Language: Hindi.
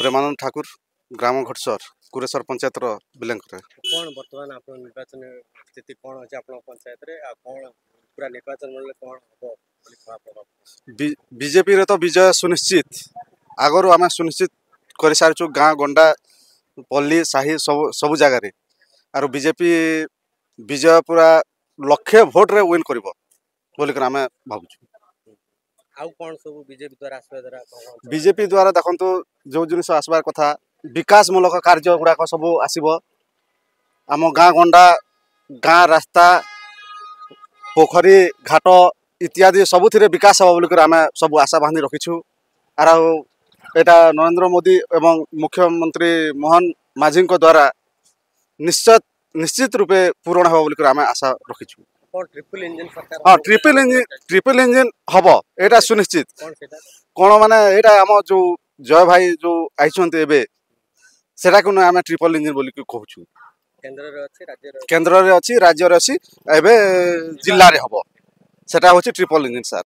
प्रेमानंद ठाकुर ग्राम घटसर कुरेसर पंचायत बिलेंकर कौन वर्तमान आप निर्वाचन स्थिति कौन अच्छे आप पंचायत रे आ कौन पूरा निर्वाचन मंडल कौन हम बीजेपी रे तो विजय सुनिश्चित आगु आम सुनिश्चित कर सारी गाँ गंडा पल्ली साही सब जगार आर बीजेपी विजय पूरा लक्षे भोट रे विन कर बोलिक आम भावुँ आउ कौन सब बीजेपी द्वारा आसवा द्वारा बीजेपी द्वारा देखो जो जिन आसबार कथा विकासमूलक कार्य गुड़ाक सब आसब आम गाँ गंडा गाँ रास्ता पोखरी घाट इत्यादि सबुथ विकास हम बोलिक आम सब आशा बांधि रखीचु आर यहाँ नरेंद्र मोदी एवं मुख्यमंत्री मोहन माझी द्वारा निश्चित रूपे पूरण हो बोलिक आम आशा रखीचु ट्रिपल इंजन सरकार हाँ ट्रिपल इंजिन हम यहाँ सुनिश्चित कौन माने यहाँ आम जो जय भाई जो आई सेटा को आम ट्रिपल इंजिन बोल कहूँ केन्द्र रे अच्छी राज्य रे अच्छी एबे जिल्ला रे हबो सेटा होची ट्रिपल इंजिन सर।